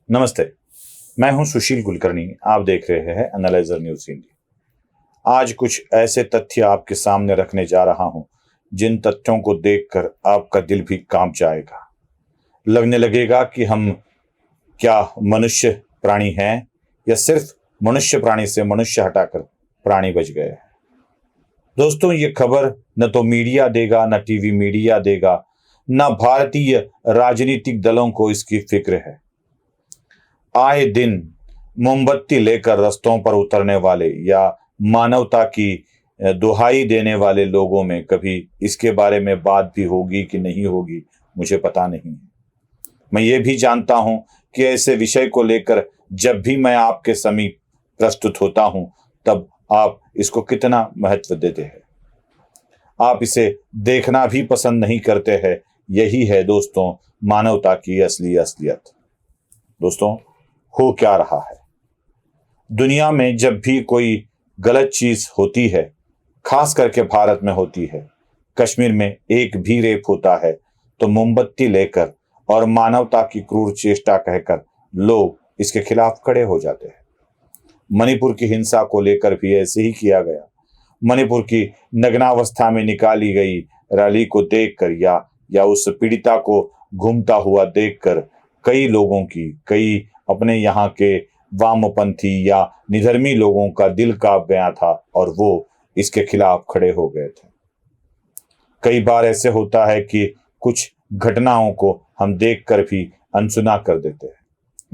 नमस्ते। मैं हूं सुशील कुलकर्णी। आप देख रहे हैं एनालाइजर न्यूज इंडिया। आज कुछ ऐसे तथ्य आपके सामने रखने जा रहा हूं जिन तथ्यों को देखकर आपका दिल भी कांप जाएगा। लगने लगेगा कि हम क्या मनुष्य प्राणी हैं या सिर्फ मनुष्य प्राणी से मनुष्य हटाकर प्राणी बच गए हैं। दोस्तों, ये खबर न तो मीडिया देगा, न टीवी मीडिया देगा, न भारतीय राजनीतिक दलों को इसकी फिक्र है। आए दिन मोमबत्ती लेकर रास्तों पर उतरने वाले या मानवता की दुहाई देने वाले लोगों में कभी इसके बारे में बात भी होगी कि नहीं होगी, मुझे पता नहीं है। मैं ये भी जानता हूं कि ऐसे विषय को लेकर जब भी मैं आपके समीप प्रस्तुत होता हूं, तब आप इसको कितना महत्व देते हैं। आप इसे देखना भी पसंद नहीं करते हैं। यही है दोस्तों मानवता की असली असलियत। दोस्तों, हो क्या रहा है दुनिया में? जब भी कोई गलत चीज होती है, खास करके भारत में होती है, कश्मीर में एक भी रेप होता है, तो मोमबत्ती लेकर और मानवता की क्रूर चेष्टा कहकर लोग इसके खिलाफ खड़े हो जाते हैं। मणिपुर की हिंसा को लेकर भी ऐसे ही किया गया। मणिपुर की नग्नावस्था में निकाली गई रैली को देखकर या उस पीड़िता को घूमता हुआ देखकर कई लोगों की, कई अपने यहाँ के वामपंथी या निधर्मी लोगों का दिल कांप गया था और वो इसके खिलाफ खड़े हो गए थे। कई बार ऐसे होता है कि कुछ घटनाओं को हम देखकर भी अनसुना कर देते हैं।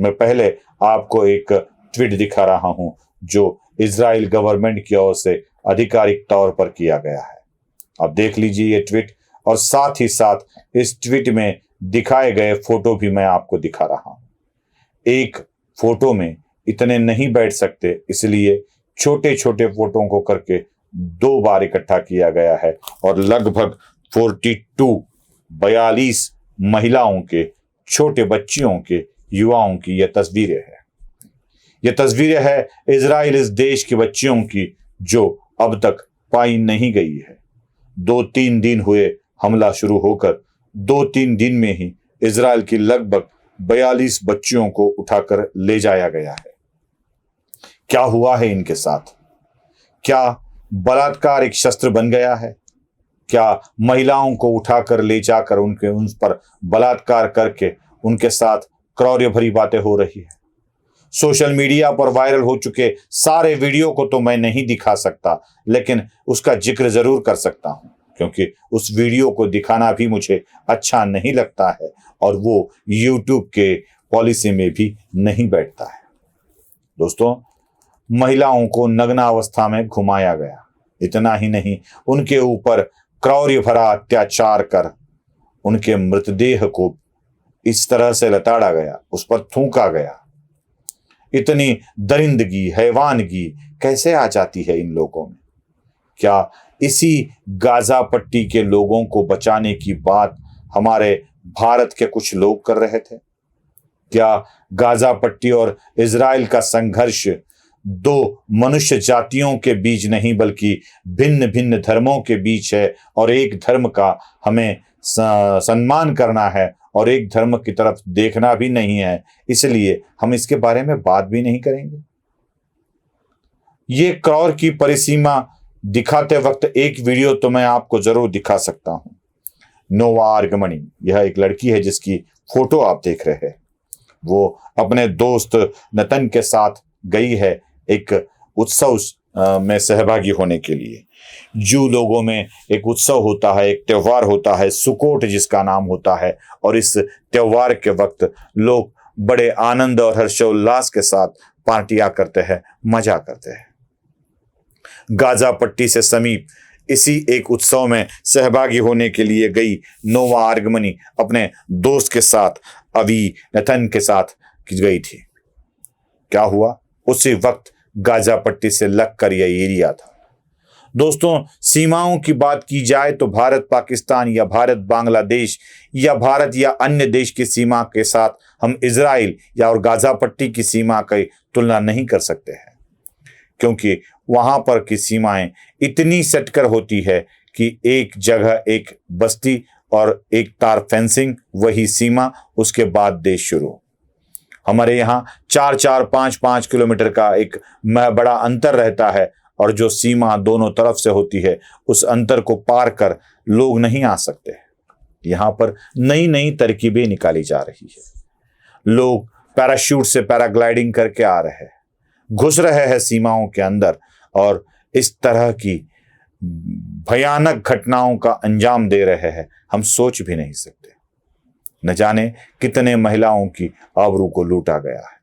मैं पहले आपको एक ट्वीट दिखा रहा हूं जो इजराइल गवर्नमेंट की ओर से आधिकारिक तौर पर किया गया है। अब देख लीजिए ये ट्वीट, और साथ ही साथ इस ट्वीट में दिखाए गए फोटो भी मैं आपको दिखा रहा हूं। एक फोटो में इतने नहीं बैठ सकते, इसलिए छोटे छोटे फोटो को करके 2 बार इकट्ठा किया गया है और लगभग 42 महिलाओं के, छोटे बच्चियों के, युवाओं की यह तस्वीरें हैं। यह तस्वीरें है इजराइल इस देश की बच्चियों की जो अब तक पाई नहीं गई है। 2-3 दिन हुए हमला शुरू होकर, 2-3 दिन में ही इजराइल की लगभग 42 बच्चियों को उठाकर ले जाया गया है। क्या हुआ है इनके साथ? क्या बलात्कार एक शस्त्र बन गया है? क्या महिलाओं को उठाकर ले जाकर उन पर बलात्कार करके उनके साथ क्रौर्य भरी बातें हो रही है? सोशल मीडिया पर वायरल हो चुके सारे वीडियो को तो मैं नहीं दिखा सकता, लेकिन उसका जिक्र जरूर कर सकता हूं, क्योंकि उस वीडियो को दिखाना भी मुझे अच्छा नहीं लगता है और वो YouTube के पॉलिसी में भी नहीं बैठता है। दोस्तों, महिलाओं को नग्नावस्था में घुमाया गया। इतना ही नहीं, उनके ऊपर क्रौर्य भरा अत्याचार कर उनके मृतदेह को इस तरह से लताड़ा गया, उस पर थूका गया। इतनी दरिंदगी, हैवानगी कैसे आ जाती है इन लोगों में? क्या इसी गाजा पट्टी के लोगों को बचाने की बात हमारे भारत के कुछ लोग कर रहे थे? क्या गाजा पट्टी और इजराइल का संघर्ष 2 मनुष्य जातियों के बीच नहीं, बल्कि भिन्न भिन्न धर्मों के बीच है, और एक धर्म का हमें सम्मान करना है और एक धर्म की तरफ देखना भी नहीं है, इसलिए हम इसके बारे में बात भी नहीं करेंगे? ये क्रौर्य की परिसीमा दिखाते वक्त एक वीडियो तो मैं आपको जरूर दिखा सकता हूं। नोवा आर्गमनी, यह एक लड़की है जिसकी फोटो आप देख रहे हैं। वो अपने दोस्त नतन के साथ गई है एक उत्सव में सहभागी होने के लिए। जू लोगों में एक उत्सव होता है, एक त्योहार होता है, सुकोट जिसका नाम होता है, और इस त्योहार के वक्त लोग बड़े आनंद और हर्षोल्लास के साथ पार्टियां करते हैं, मजा करते हैं। गाजा पट्टी से समीप इसी एक उत्सव में सहभागी होने के लिए गई नोवा आर्गमनी अपने दोस्त के साथ, अवी नथन के साथ गई थी। क्या हुआ? उसी वक्त गाजा पट्टी से लगकर यह एरिया था। दोस्तों, सीमाओं की बात की जाए तो भारत पाकिस्तान या भारत बांग्लादेश या भारत या अन्य देश की सीमा के साथ हम इजराइल या और गाजा पट्टी की सीमा की तुलना नहीं कर सकते हैं, क्योंकि वहां पर की सीमाएं इतनी सटकर होती है कि एक जगह एक बस्ती और एक तार फेंसिंग, वही सीमा, उसके बाद देश शुरू। हमारे यहाँ 4-4, 5-5 किलोमीटर का एक बड़ा अंतर रहता है और जो सीमा दोनों तरफ से होती है उस अंतर को पार कर लोग नहीं आ सकते। यहाँ पर नई नई तरकीबें निकाली जा रही है। लोग पैराशूट से पैराग्लाइडिंग करके आ रहे हैं, घुस रहे हैं सीमाओं के अंदर और इस तरह की भयानक घटनाओं का अंजाम दे रहे हैं, हम सोच भी नहीं सकते। न जाने कितने महिलाओं की आबरू को लूटा गया है।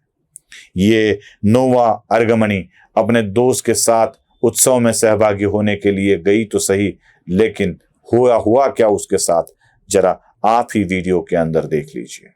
ये नोवा अर्गमनी अपने दोस्त के साथ उत्सव में सहभागी होने के लिए गई तो सही, लेकिन हुआ क्या उसके साथ, जरा आप ही वीडियो के अंदर देख लीजिए।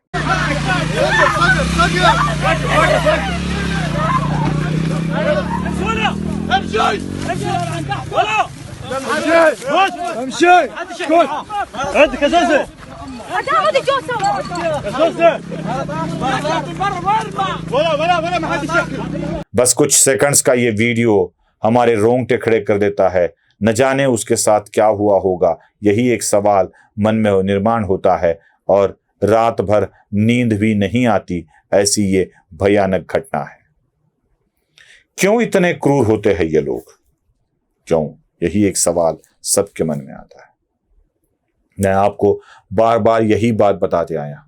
बस कुछ सेकंड्स का ये वीडियो हमारे रोंगटे खड़े कर देता है। न जाने उसके साथ क्या हुआ होगा, यही एक सवाल मन में निर्माण होता है और रात भर नींद भी नहीं आती, ऐसी ये भयानक घटना है। क्यों इतने क्रूर होते हैं ये लोग, क्यों? यही एक सवाल सबके मन में आता है। मैं आपको बार बार यही बात बताते आया।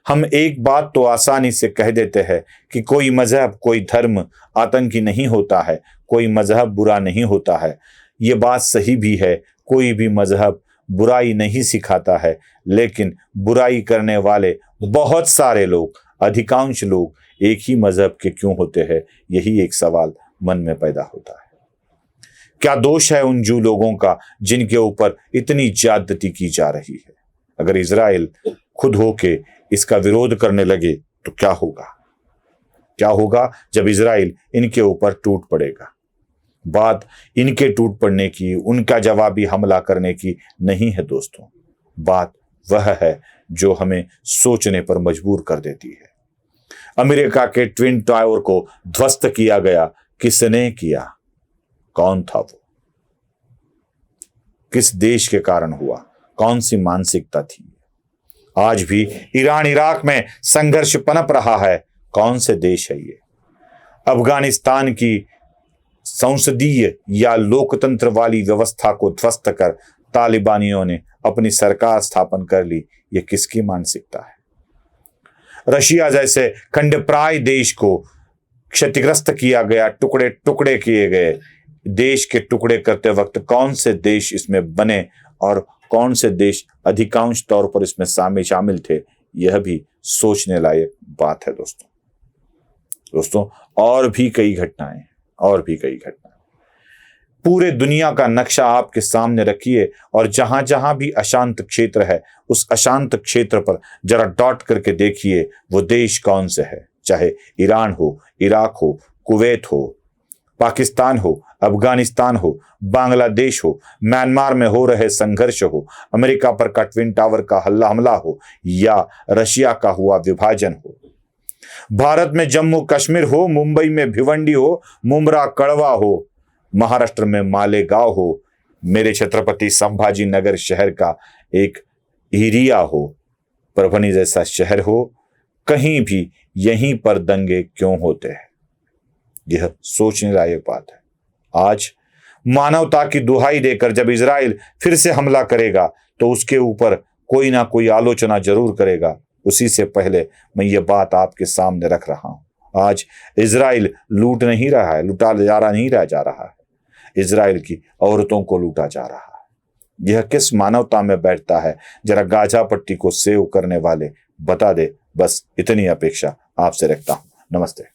हम एक बात तो आसानी से कह देते हैं कि कोई मजहब, कोई धर्म आतंकी नहीं होता है, कोई मजहब बुरा नहीं होता है। ये बात सही भी है, कोई भी मजहब बुराई नहीं सिखाता है, लेकिन बुराई करने वाले बहुत सारे लोग, अधिकांश लोग एक ही मजहब के क्यों होते हैं, यही एक सवाल मन में पैदा होता है। क्या दोष है उन जो लोगों का जिनके ऊपर इतनी ज्यादती की जा रही है? अगर इजराइल खुद होके इसका विरोध करने लगे तो क्या होगा? क्या होगा जब इजराइल इनके ऊपर टूट पड़ेगा? बात इनके टूट पड़ने की, उनका जवाबी हमला करने की नहीं है दोस्तों। बात वह है जो हमें सोचने पर मजबूर कर देती है। अमेरिका के ट्विन टावर को ध्वस्त किया गया, किसने किया? कौन था वो? किस देश के कारण हुआ? कौन सी मानसिकता थी? आज भी ईरान इराक में संघर्ष पनप रहा है, कौन से देश है ये? अफगानिस्तान की संसदीय या लोकतंत्र वाली व्यवस्था को ध्वस्त कर तालिबानियों ने अपनी सरकार स्थापन कर ली, ये किसकी मानसिकता है? रशिया जैसे खंडप्राय देश को क्षतिग्रस्त किया गया, टुकड़े टुकड़े किए गए। देश के टुकड़े करते वक्त कौन से देश इसमें बने और कौन से देश अधिकांश तौर पर इसमें शामिल थे, यह भी सोचने लायक बात है दोस्तों। और भी कई घटनाएं, पूरे दुनिया का नक्शा आपके सामने रखिए और जहां जहां भी अशांत क्षेत्र है, उस अशांत क्षेत्र पर जरा डॉट करके देखिए वो देश कौन से है। चाहे ईरान हो, इराक हो, कुवैत हो, पाकिस्तान हो, अफगानिस्तान हो, बांग्लादेश हो, म्यांमार में हो रहे संघर्ष हो, अमेरिका पर का ट्विन टावर का हमला हो या रशिया का हुआ विभाजन हो, भारत में जम्मू कश्मीर हो, मुंबई में भिवंडी हो, मुंब्रा कड़वा हो, महाराष्ट्र में मालेगांव हो, मेरे छत्रपति संभाजी नगर शहर का एक एरिया हो, परभनी जैसा शहर हो, कहीं भी यहीं पर दंगे क्यों होते हैं? यह सोचने लायक बात है। आज मानवता की दुहाई देकर जब इजराइल फिर से हमला करेगा तो उसके ऊपर कोई ना कोई आलोचना जरूर करेगा। उसी से पहले मैं ये बात आपके सामने रख रहा हूं। आज इजराइल लूट नहीं रहा है, लूटा जा रहा है। इजराइल की औरतों को लूटा जा रहा है। यह किस मानवता में बैठता है? जरा गाजा पट्टी को सेव करने वाले बता दे। बस इतनी अपेक्षा आपसे रखता हूं। नमस्ते।